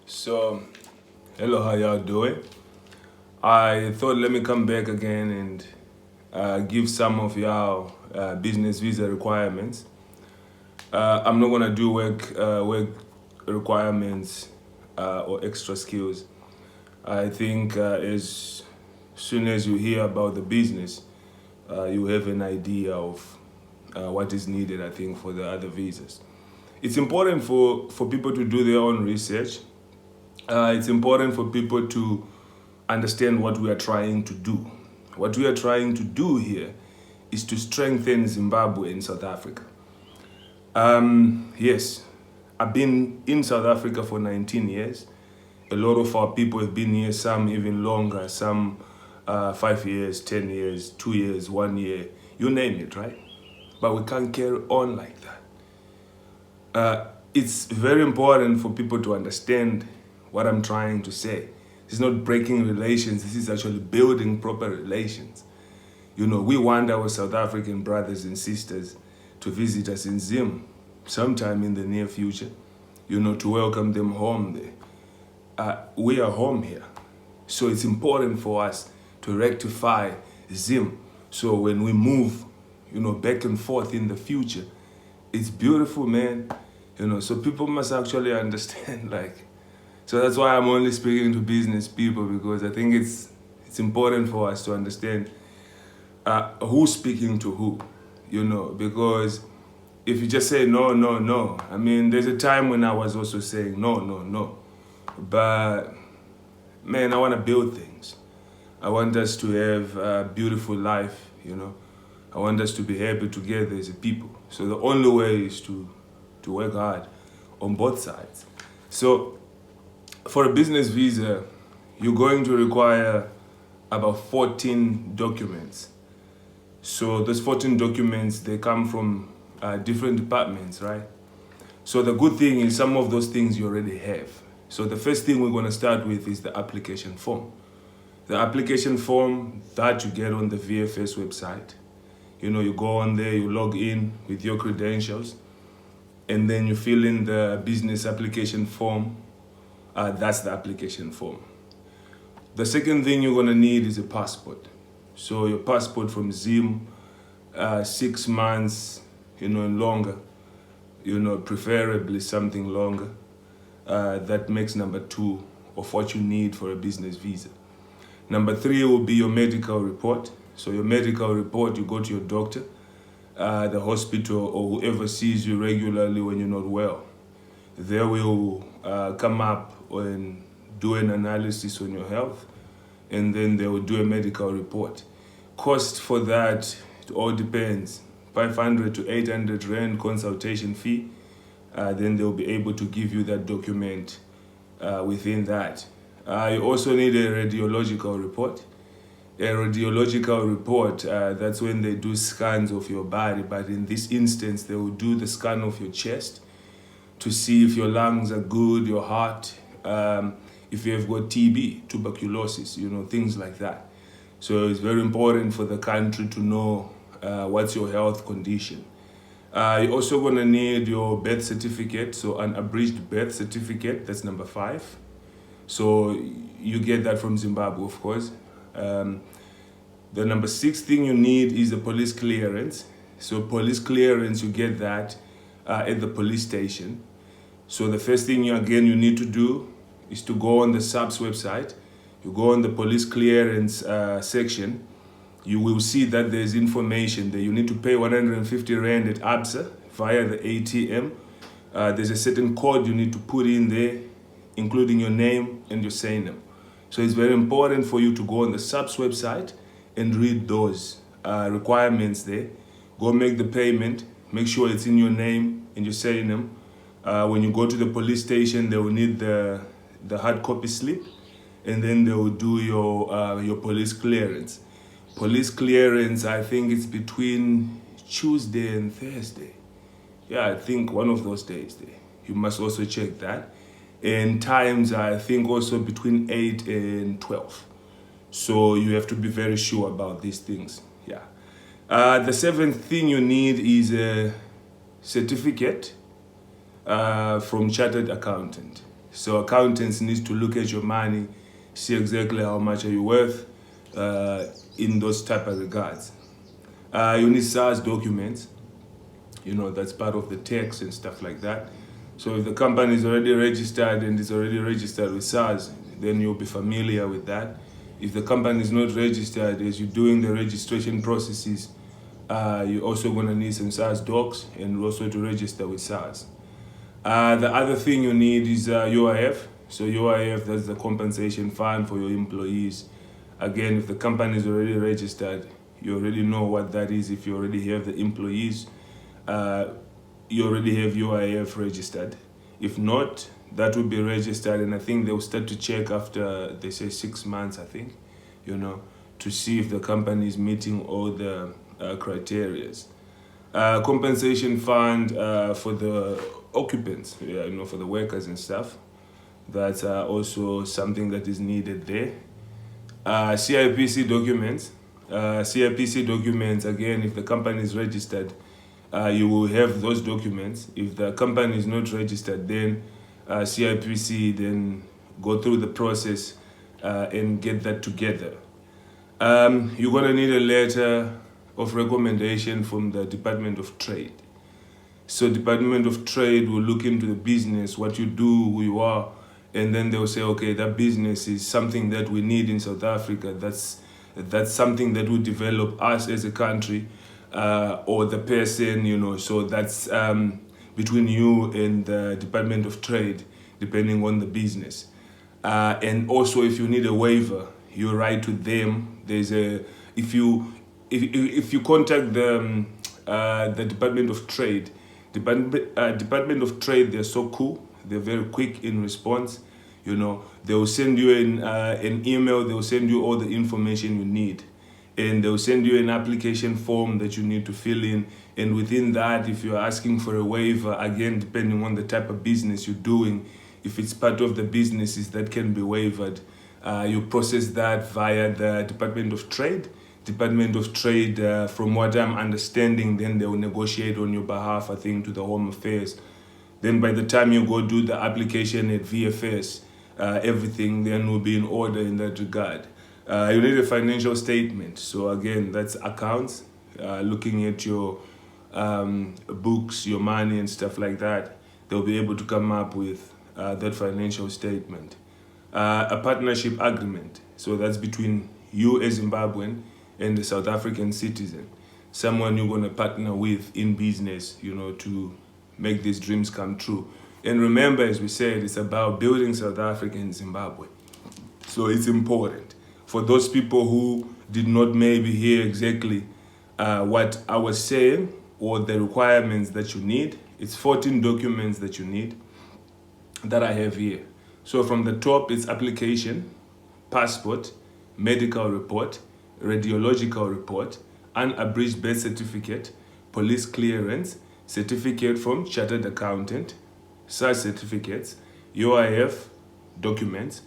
So, hello, how y'all doing? I thought let me come back again and give some of y'all business visa requirements. I'm not gonna do work requirements or extra skills. I think as soon as you hear about the business, you have an idea of what is needed, I think, for the other visas. It's important for people to do their own research. It's important for people to understand what we are trying to do. What we are trying to do here is to strengthen Zimbabwe and South Africa. Yes, I've been in South Africa for 19 years. A lot of our people have been here, some even longer, some 5 years, 10 years, 2 years, 1 year, you name it, right? But we can't carry on like that. It's very important for people to understand what I'm trying to say. It's not breaking relations, this is actually building proper relations. You know, we want our South African brothers and sisters to visit us in Zim sometime in the near future, you know, to welcome them home there. We are home here. So it's important for us to rectify Zim. So when we move, you know, back and forth in the future, it's beautiful, man. You know, so people must actually understand, like, so that's why I'm only speaking to business people, because I think it's important for us to understand who's speaking to who, you know, because if you just say no, no, no, I mean, there's a time when I was also saying no, no, no, but man, I want to build things. I want us to have a beautiful life, you know. I want us to be happy together as a people. So the only way is to work hard on both sides. So for a business visa, you're going to require about 14 documents. So those 14 documents, they come from different departments, right? So the good thing is some of those things you already have. So the first thing we're going to start with is the application form. The application form that you get on the VFS website. You know, you go on there, you log in with your credentials, and then you fill in the business application form. That's the application form. The second thing you're gonna need is a passport. So your passport from Zim, 6 months, you know, and longer, you know, preferably something longer. That makes number 2 of what you need for a business visa. Number 3 will be your medical report. So your medical report, you go to your doctor, the hospital, or whoever sees you regularly when you're not well. They will come up and do an analysis on your health, and then they will do a medical report. Cost for that, it all depends. 500 to 800 Rand consultation fee. Then they'll be able to give you that document within that. You also need a radiological report. A radiological report, that's when they do scans of your body, but in this instance, they will do the scan of your chest to see if your lungs are good, your heart, if you have got TB, tuberculosis, you know, things like that. So it's very important for the country to know what's your health condition. You're also gonna need your birth certificate, so an abridged birth certificate, that's number 5. So you get that from Zimbabwe, of course. The number 6 thing you need is a police clearance. So police clearance, you get that at the police station. So the first thing you need to do is to go on the SAPS website. You go on the police clearance section. You will see that there's information there. You need to pay 150 Rand at ABSA via the ATM. There's a certain code you need to put in there, including your name and your surname. So it's very important for you to go on the SAPS website and read those requirements there. Go make the payment. Make sure it's in your name and your surname. When you go to the police station, they will need the hard copy slip, and then they will do your police clearance. Police clearance, I think it's between Tuesday and Thursday. Yeah, I think one of those days there. You must also check that. And times, I think also between 8 and 12. So you have to be very sure about these things, yeah. The 7th thing you need is a certificate from chartered accountant. So accountants need to look at your money, see exactly how much are you worth in those type of regards. You need SARS documents. That's part of the tax and stuff like that. So if the company is already registered and is already registered with SARS, then you'll be familiar with that. If the company is not registered, as you're doing the registration processes, you're also going to need some SARS docs and also to register with SARS. The other thing you need is UIF. So UIF, that's the compensation fund for your employees. Again, if the company is already registered, you already know what that is. If you already have the employees, you already have UIF registered. If not, that will be registered, and I think they'll start to check after, they say 6 months, I think, to see if the company is meeting all the criteria. Compensation fund for the occupants, for the workers and stuff. That's also something that is needed there. CIPC documents. CIPC documents, again, if the company is registered, you will have those documents. If the company is not registered, then CIPC then go through the process and get that together. You're going to need a letter of recommendation from the Department of Trade. So Department of Trade will look into the business, what you do, who you are, and then they'll say, okay, that business is something that we need in South Africa. That's something that will develop us as a country, or the person, so that's between you and the Department of Trade, depending on the business. And also, if you need a waiver, you write to them. There's if you contact the Department of Trade, Department of Trade, they're so cool. They're very quick in response. They will send you an email. They will send you all the information you need, and they will send you an application form that you need to fill in. And within that, if you're asking for a waiver, again, depending on the type of business you're doing, if it's part of the businesses that can be waived, you process that via the Department of Trade. Department of Trade, from what I'm understanding, then they will negotiate on your behalf, I think, to the Home Affairs. Then by the time you go do the application at VFS, everything then will be in order in that regard. You need a financial statement. So again, that's accounts, looking at your books, your money and stuff like that. They'll be able to come up with that financial statement. A partnership agreement. So that's between you as Zimbabwean and the South African citizen. Someone you're going to partner with in business, to make these dreams come true. And remember, as we said, it's about building South Africa and Zimbabwe. So it's important. For those people who did not maybe hear exactly what I was saying or the requirements that you need, it's 14 documents that you need that I have here. So from the top, it's application, passport, medical report, radiological report, unabridged birth certificate, police clearance, certificate from chartered accountant, SARS certificates, UIF documents,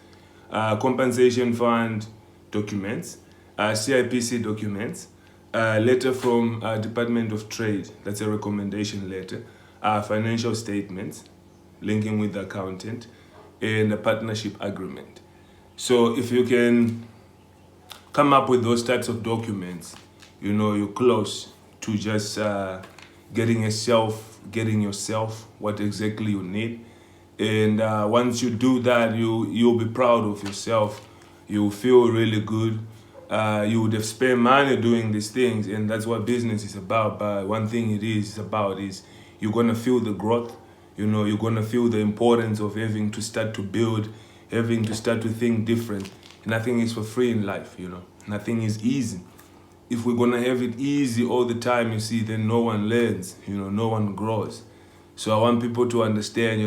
compensation fund documents, CIPC documents, letter from Department of Trade, that's a recommendation letter, financial statements, linking with the accountant, and a partnership agreement. So if you can come up with those types of documents, you're close to just getting yourself what exactly you need. And once you do that, you'll be proud of yourself. You'll feel really good. You would have spent money doing these things, and that's what business is about. But one thing it is about is you're gonna feel the growth. You're gonna feel the importance of having to start to build, having to start to think different. Nothing is for free in life. Nothing is easy. If we're gonna have it easy all the time, then no one learns. No one grows. So I want people to understand,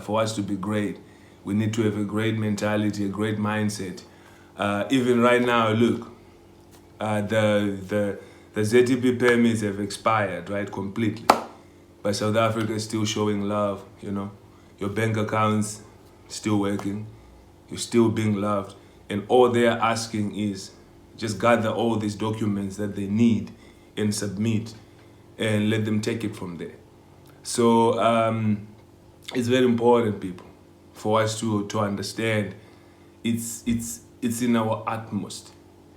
for us to be great, we need to have a great mentality, a great mindset. Even right now, look, the ZEP permits have expired, right, completely. But South Africa is still showing love, Your bank accounts still working. You're still being loved. And all they're asking is just gather all these documents that they need and submit and let them take it from there. So it's very important, people. for us to understand it's in our utmost,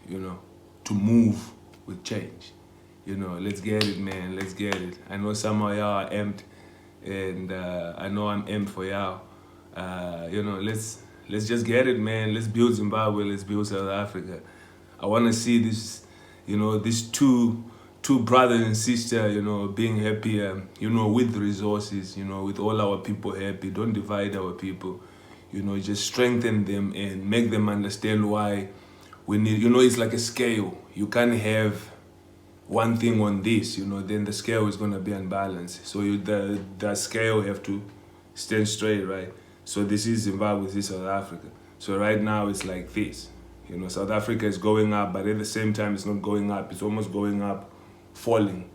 you know, to move with change. You know, let's get it, man. Let's get it. I know some of y'all are amped, and I know I'm amped for y'all. You know, let's just get it, man. Let's build Zimbabwe. Let's build South Africa. I want to see this, you know, these two brothers and sisters, you know, being happy, you know, with resources, you know, with all our people happy. Don't divide our people, you know, just strengthen them and make them understand why we need, you know, it's like a scale. You can't have one thing on this, you know, then the scale is going to be unbalanced. So the scale have to stand straight, right? So this is Zimbabwe, this is South Africa. So right now it's like this. You know, South Africa is going up, but at the same time it's not going up. It's almost going up, falling,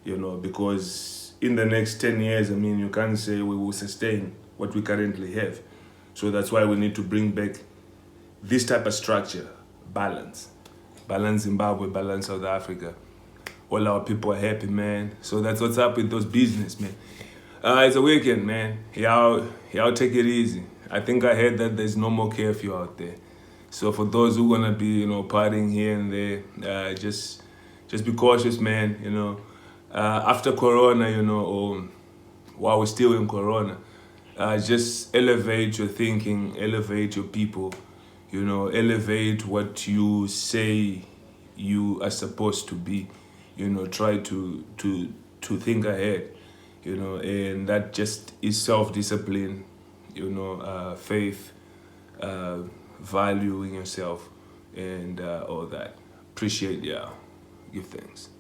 you know, because in the next 10 years, I mean, you can't say we will sustain what we currently have. So that's why we need to bring back this type of structure, balance. Balance Zimbabwe, balance South Africa. All our people are happy, man. So that's what's up with those business, man. It's a weekend, man. Y'all take it easy. I think I heard that there's no more curfew out there. So for those who gonna be, you know, partying here and there, just be cautious, man. You know, after Corona, you know, or while we're still in Corona, just elevate your thinking, elevate your people. You know, elevate what you say you are supposed to be. You know, try to think ahead, you know, and that just is self-discipline, you know, faith, valuing yourself, and all that. Appreciate, yeah, give thanks.